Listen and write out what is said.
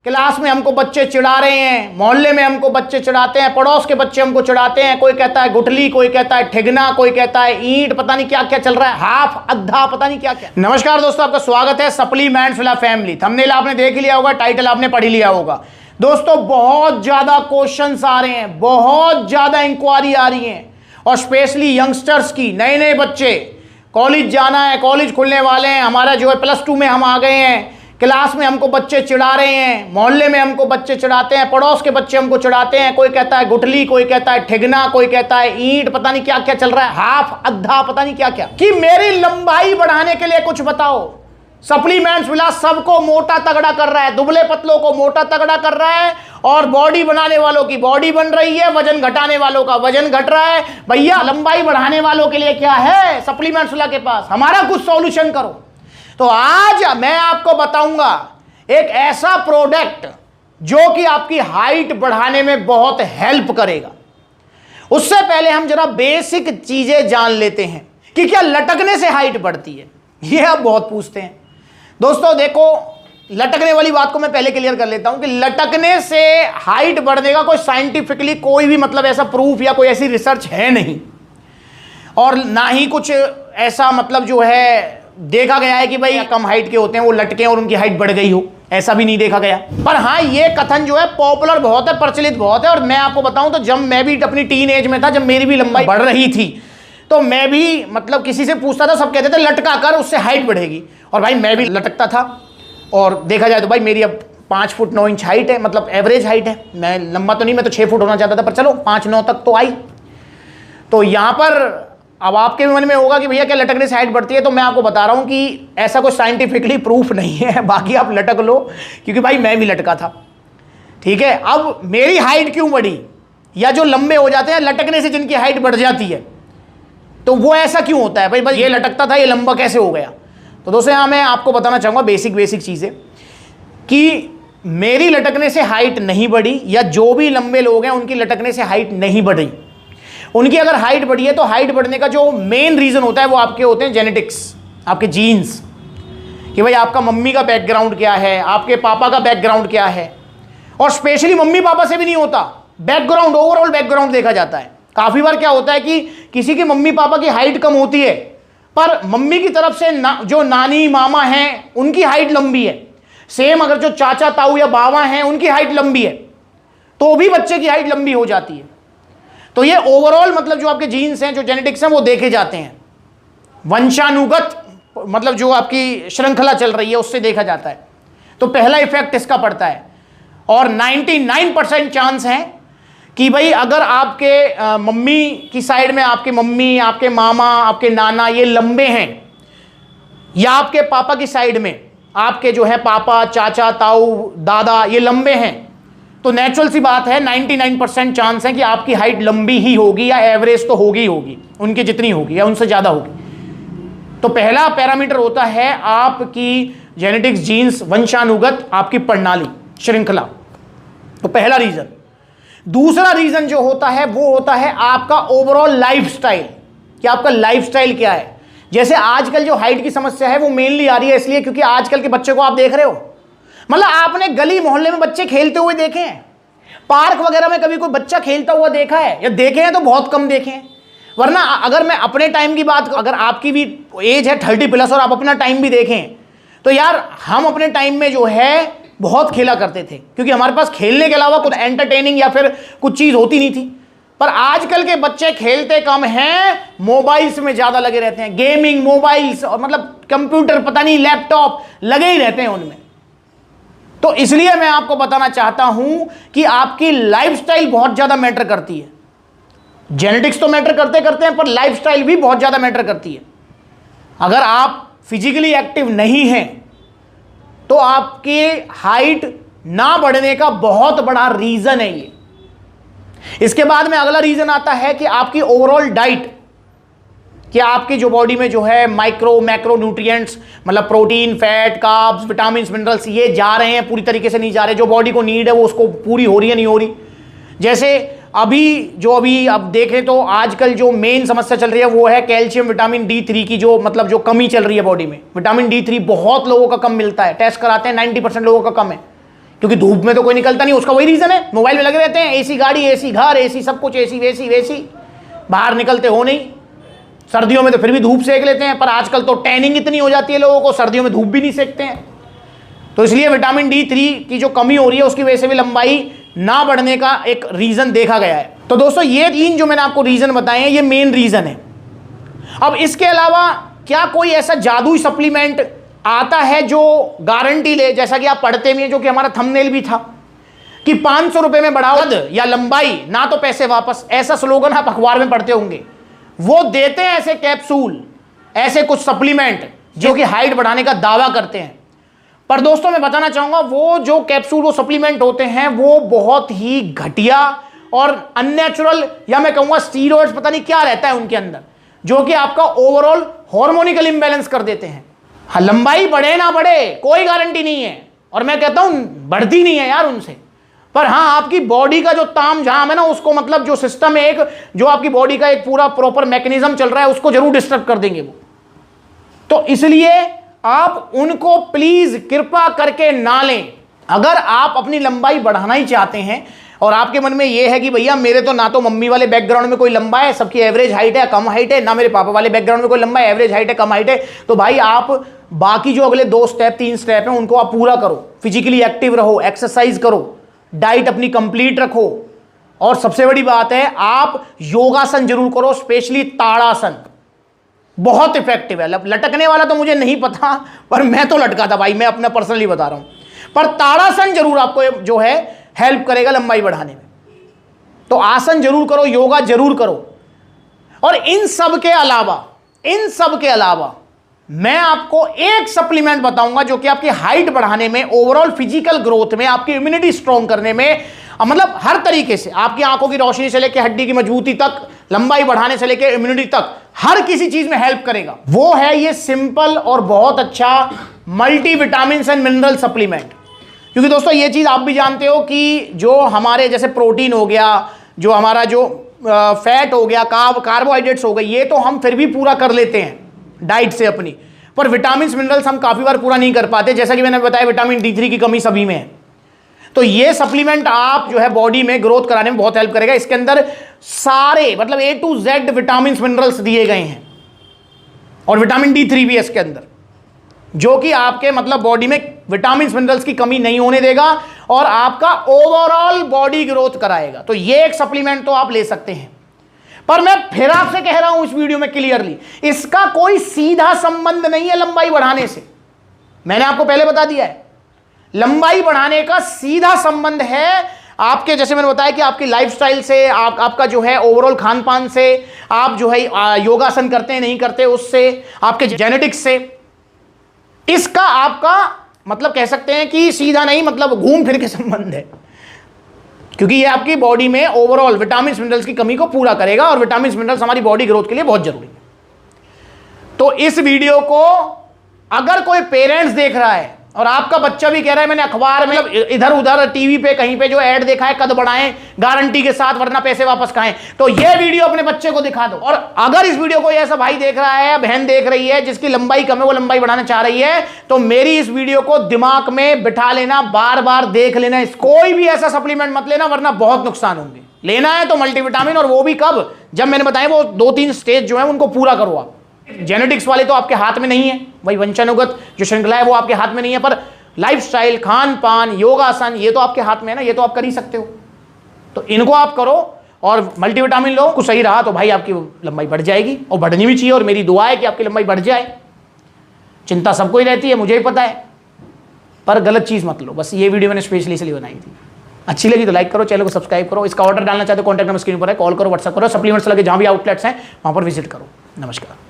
Class में हमको बच्चे चिढ़ा रहे हैं, मोहल्ले में हमको बच्चे चिढ़ाते हैं, पड़ोस के बच्चे हमको चिढ़ाते हैं। कोई कहता है गुठली, कोई कहता है ठिगना, कोई कहता है ईंट, पता नहीं क्या क्या चल रहा है, हाफ अद्धा, पता नहीं क्या क्या। नमस्कार दोस्तों, आपका स्वागत है सप्लीमेंट्स विद फैमिली। थंबनेल आपने देख लिया होगा, टाइटल आपने पढ़ लिया होगा। दोस्तों बहुत ज्यादा क्वेश्चंस आ रहे हैं, बहुत ज्यादा इंक्वायरी आ रही है, और स्पेशली यंगस्टर्स की। नए नए बच्चे, कॉलेज जाना है, कॉलेज खुलने वाले हैं, हमारा जो है +2 में हम आ गए हैं, क्लास में हमको बच्चे चिढ़ा रहे हैं, मोहल्ले में हमको बच्चे चिढ़ाते हैं, पड़ोस के बच्चे हमको चिढ़ाते हैं। कोई कहता है गुठली, कोई कहता है ठिगना, कोई कहता है ईंट, पता नहीं क्या क्या चल रहा है, हाफ अद्धा, पता नहीं क्या क्या। कि मेरी लंबाई बढ़ाने के लिए कुछ बताओ। सप्लीमेंट्स विला सबको मोटा तगड़ा कर रहा है, दुबले पतलों को मोटा तगड़ा कर रहा है, और बॉडी बनाने वालों की बॉडी बन रही है, वजन घटाने वालों का वजन घट रहा है। भैया लंबाई बढ़ाने वालों के लिए क्या है सप्लीमेंट्स विला के पास, हमारा कुछ सॉल्यूशन करो। तो आज मैं आपको बताऊंगा एक ऐसा प्रोडक्ट जो कि आपकी हाइट बढ़ाने में बहुत हेल्प करेगा। उससे पहले हम जरा बेसिक चीजें जान लेते हैं कि क्या लटकने से हाइट बढ़ती है, ये आप बहुत पूछते हैं। दोस्तों देखो, लटकने वाली बात को मैं पहले क्लियर कर लेता हूं कि लटकने से हाइट बढ़ने का कोई साइंटिफिकली कोई भी मतलब ऐसा प्रूफ या कोई ऐसी रिसर्च है नहीं, और ना ही कुछ ऐसा मतलब जो है देखा गया है कि भाई कम हाइट के होते हैं वो लटके और उनकी हाइट बढ़ गई हो, ऐसा भी नहीं देखा गया। पर हाँ, ये कथन जो है पॉपुलर बहुत है, प्रचलित बहुत है। और मैं आपको बताऊं तो जब मैं भी अपनी टीन एज में था, जब मेरी भी लंबाई बढ़ रही थी, तो मैं भी मतलब किसी से पूछता था, सब कहते थे लटका कर उससे हाइट बढ़ेगी। और भाई मैं भी लटकता था, और देखा जाए तो भाई मेरी अब 5 फुट 9 इंच हाइट है, मतलब एवरेज हाइट है। मैं लंबा तो नहीं, मैं तो 6 फुट होना चाहता था, पर चलो 5-9 तक तो आई। तो यहाँ पर अब आपके मन में होगा कि भैया क्या लटकने से हाइट बढ़ती है, तो मैं आपको बता रहा हूं कि ऐसा कोई साइंटिफिकली प्रूफ नहीं है। बाकी आप लटक लो, क्योंकि भाई मैं भी लटका था, ठीक है। अब मेरी हाइट क्यों बढ़ी, या जो लंबे हो जाते हैं लटकने से जिनकी हाइट बढ़ जाती है, तो वो ऐसा क्यों होता है भाई, बस ये लटकता था ये लंबा कैसे हो गया। तो दोस्तों यहाँ मैं आपको बताना चाहूंगा बेसिक चीजें कि मेरी लटकने से हाइट नहीं बढ़ी, या जो भी लंबे लोग हैं उनकी लटकने से हाइट नहीं बढ़ी। उनकी अगर हाइट बढ़ी है तो हाइट बढ़ने का जो मेन रीजन होता है वो आपके होते हैं जेनेटिक्स, आपके जीन्स, कि भाई आपका मम्मी का बैकग्राउंड क्या है, आपके पापा का बैकग्राउंड क्या है। और स्पेशली मम्मी पापा से भी नहीं होता, बैकग्राउंड, ओवरऑल बैकग्राउंड देखा जाता है। काफी बार क्या होता है कि किसी के मम्मी पापा की हाइट कम होती है, पर मम्मी की तरफ से जो नानी मामा हैं उनकी हाइट लंबी है। सेम अगर जो चाचा ताऊ या बावा हैं उनकी हाइट लंबी है, तो भी बच्चे की हाइट लंबी हो जाती है। तो ये ओवरऑल मतलब जो आपके जीन्स हैं, जो जेनेटिक्स हैं, वो देखे जाते हैं। वंशानुगत मतलब जो आपकी श्रृंखला चल रही है उससे देखा जाता है। तो पहला इफेक्ट इसका पड़ता है। और 99% चांस है कि भाई अगर आपके मम्मी की साइड में आपके मम्मी, आपके मामा, आपके नाना ये लंबे हैं, या आपके पापा की साइड में आपके जो है पापा, चाचा, ताऊ, दादा ये लंबे हैं, तो नेचुरल सी बात है 99% चांस है कि आपकी हाइट लंबी ही होगी, या एवरेज तो होगी उनकी जितनी होगी या उनसे ज्यादा होगी। तो पहला पैरामीटर होता है आपकी जेनेटिक्स, जीन्स, वंशानुगत, आपकी प्रणाली, श्रृंखला। तो पहला रीजन। दूसरा रीजन जो होता है वो होता है आपका ओवरऑल लाइफस्टाइल, कि आपका लाइफस्टाइल क्या है। जैसे आजकल जो हाइट की समस्या है वो मेनली आ रही है इसलिए क्योंकि आजकल के बच्चे को आप देख रहे हो, मतलब आपने गली मोहल्ले में बच्चे खेलते हुए देखे हैं, पार्क वगैरह में कभी कोई बच्चा खेलता हुआ देखा है, या देखे हैं तो बहुत कम देखे हैं। वरना अगर मैं अपने टाइम की बात, अगर आपकी भी एज है 30+ और आप अपना टाइम भी देखें, तो यार हम अपने टाइम में जो है बहुत खेला करते थे, क्योंकि हमारे पास खेलने के अलावा कुछ एंटरटेनिंग या फिर कुछ चीज होती नहीं थी। पर आजकल के बच्चे खेलते कम हैं, मोबाइल्स में ज्यादा लगे रहते हैं, गेमिंग, मोबाइल्स, और मतलब कंप्यूटर, पता नहीं लैपटॉप लगे ही रहते हैं उनमें। तो इसलिए मैं आपको बताना चाहता हूं कि आपकी लाइफस्टाइल बहुत ज्यादा मैटर करती है। जेनेटिक्स तो मैटर करते हैं, पर लाइफस्टाइल भी बहुत ज्यादा मैटर करती है। अगर आप फिजिकली एक्टिव नहीं हैं तो आपकी हाइट ना बढ़ने का बहुत बड़ा रीजन है ये। इसके बाद में अगला रीजन आता है कि आपकी ओवरऑल डाइट, कि आपकी जो बॉडी में जो है माइक्रो मैक्रो न्यूट्रिएंट्स, मतलब protein, fat, carbs, vitamin, minerals, ये जा रहे हैं, पूरी तरीके से नहीं जा रहे। जो बॉडी को नीड है वो उसको पूरी हो रही है, नहीं हो रही। जैसे अभी आप देखें तो आजकल जो मेन समस्या चल रही है वो है कैल्शियम, विटामिन D3 की जो मतलब जो कमी चल रही है बॉडी में। विटामिन D3 बहुत लोगों का कम मिलता है, टेस्ट कराते हैं 90% लोगों का कम है। क्योंकि धूप में तो कोई निकलता नहीं, उसका वही रीजन है, मोबाइल में लगे रहते हैं, एसी गाड़ी, एसी घर, एसी सब कुछ, एसी वेसी वेसी, बाहर निकलते हो नहीं। सर्दियों में तो फिर भी धूप सेक लेते हैं, पर आजकल तो टैनिंग इतनी हो जाती है लोगों को, सर्दियों में धूप भी नहीं सेकते हैं। तो इसलिए विटामिन D3 की जो कमी हो रही है उसकी वजह से भी लंबाई ना बढ़ने का एक रीजन देखा गया है। तो दोस्तों ये 3 जो मैंने आपको रीजन बताए हैं ये मेन रीजन है। अब इसके अलावा क्या कोई ऐसा जादुई सप्लीमेंट आता है जो गारंटी ले, जैसा कि आप पढ़ते भी हैं, जो कि हमारा थंबनेल भी था कि 500 रुपए में बढ़ाओ या लंबाई ना तो पैसे वापस, ऐसा स्लोगन आप अखबार में पढ़ते होंगे। वो देते हैं ऐसे कैप्सूल, ऐसे कुछ सप्लीमेंट जो कि हाइट बढ़ाने का दावा करते हैं। पर दोस्तों मैं बताना चाहूंगा वो जो कैप्सूल, वो सप्लीमेंट होते हैं वो बहुत ही घटिया और अननेचुरल, या मैं कहूंगा स्टीरॉइड्स, पता नहीं क्या रहता है उनके अंदर, जो कि आपका ओवरऑल हार्मोनिकल इंबैलेंस कर देते हैं। हाँ, लंबाई बढ़े ना बढ़े कोई गारंटी नहीं है, और मैं कहता हूं बढ़ती नहीं है यार उनसे, पर हाँ आपकी बॉडी का जो ताम झाम है ना, उसको मतलब जो सिस्टम है, एक जो आपकी बॉडी का एक पूरा प्रॉपर मैकेनिज्म चल रहा है, उसको जरूर डिस्टर्ब कर देंगे वो। तो इसलिए आप उनको प्लीज कृपा करके ना लें। अगर आप अपनी लंबाई बढ़ाना ही चाहते हैं और आपके मन में यह है कि भैया मेरे तो ना तो मम्मी वाले बैकग्राउंड में कोई लंबा है, सबकी एवरेज हाइट है, कम हाइट है, ना मेरे पापा वाले बैकग्राउंड में कोई लंबा है, एवरेज हाइट है, कम हाइट है, तो भाई आप बाकी जो अगले 2 स्टेप 3 स्टेप हैं उनको आप पूरा करो। फिजिकली एक्टिव रहो, एक्सरसाइज करो, डाइट अपनी कंप्लीट रखो, और सबसे बड़ी बात है आप योगासन जरूर करो, स्पेशली ताड़ासन बहुत इफेक्टिव है। लटकने वाला तो मुझे नहीं पता, पर मैं तो लटका था भाई, मैं अपना पर्सनली बता रहा हूं, पर ताड़ासन जरूर आपको जो है हेल्प करेगा लंबाई बढ़ाने में। तो आसन जरूर करो, योगा जरूर करो। और इन सब के अलावा मैं आपको एक सप्लीमेंट बताऊंगा जो कि आपकी हाइट बढ़ाने में, ओवरऑल फिजिकल ग्रोथ में, आपकी इम्यूनिटी स्ट्रॉन्ग करने में, मतलब हर तरीके से, आपकी आंखों की रोशनी से लेकर हड्डी की मजबूती तक, लंबाई बढ़ाने से लेकर इम्यूनिटी तक, हर किसी चीज में हेल्प करेगा। वो है ये सिंपल और बहुत अच्छा multi vitamin and mineral supplement. क्योंकि दोस्तों ये चीज आप भी जानते हो कि जो हमारे जैसे प्रोटीन हो गया, जो हमारा जो फैट हो गया, कार्बोहाइड्रेट्स हो गए, ये तो हम फिर भी पूरा कर लेते हैं डाइट से अपनी, पर विटामिन मिनरल्स हम काफी बार पूरा नहीं कर पाते। जैसा कि मैंने बताया विटामिन D3 की कमी सभी में है, तो ये सप्लीमेंट आप जो है बॉडी में ग्रोथ कराने में बहुत हेल्प करेगा। इसके अंदर सारे मतलब A to Z vitamin minerals दिए गए हैं, और विटामिन D3 भी है इसके अंदर, जो कि आपके मतलब बॉडी में विटामिन मिनरल्स की कमी नहीं होने देगा और आपका ओवरऑल बॉडी ग्रोथ कराएगा। तो ये एक सप्लीमेंट तो आप ले सकते हैं। पर मैं फिर आपसे कह रहा हूं इस वीडियो में क्लियरली, इसका कोई सीधा संबंध नहीं है लंबाई बढ़ाने से। मैंने आपको पहले बता दिया है, लंबाई बढ़ाने का सीधा संबंध है आपके, जैसे मैंने बताया कि आपकी लाइफस्टाइल से, आपका जो है ओवरऑल खान पान से, आप जो है योगासन करते हैं नहीं करते उससे, आपके जेनेटिक्स से। इसका आपका मतलब कह सकते हैं कि सीधा नहीं, मतलब घूम फिर के संबंध है, क्योंकि ये आपकी बॉडी में ओवरऑल विटामिन मिनरल्स की कमी को पूरा करेगा, और विटामिन मिनरल्स हमारी बॉडी ग्रोथ के लिए बहुत जरूरी है। तो इस वीडियो को अगर कोई पेरेंट्स देख रहा है और आपका बच्चा भी कह रहा है मैंने अखबार में, इधर उधर टीवी पे कहीं पे जो ऐड देखा है, कद बढ़ाएं गारंटी के साथ वरना पैसे वापस खाएं, तो ये वीडियो अपने बच्चे को दिखा दो। और अगर इस वीडियो को ऐसा भाई देख रहा है, बहन देख रही है जिसकी लंबाई कम है, वो लंबाई बढ़ाना चाह रही है, तो मेरी इस वीडियो को दिमाग में बिठा लेना, बार बार देख लेना, कोई भी ऐसा सप्लीमेंट मत लेना वरना बहुत नुकसान होंगे। लेना है तो मल्टीविटामिन, और वो भी कब, जब मैंने बताया वो 2-3 स्टेज जो है उनको पूरा करो आप। जेनेटिक्स वाले तो आपके हाथ में नहीं है, वही वंशानुगत जो श्रृंखला है वो आपके हाथ में नहीं है, पर लाइफस्टाइल, खान पान, योगासन, ये तो आपके हाथ में है ना, ये तो आप कर ही सकते हो। तो इनको आप करो और मल्टीविटामिन लो, कुछ सही रहा तो भाई आपकी लंबाई बढ़ जाएगी, और बढ़नी भी चाहिए, और मेरी दुआ है कि आपकी लंबाई बढ़ जाए। चिंता सबको ही रहती है, मुझे ही पता है, पर गलत चीज़ मत लो। बस ये वीडियो मैंने स्पेशली इसलिए बनाई थी। अच्छी लगी तो लाइक करो, चैनल को सब्सक्राइब करो। इसका ऑर्डर डालना चाहते हो कॉन्टैक्ट नंबर स्क्रीन पर है, कॉल करो, व्हाट्सएप करो। सप्लीमेंट्स लगे जहाँ भी आउटलेट्स हैं वहाँ पर विजिट करो। नमस्कार।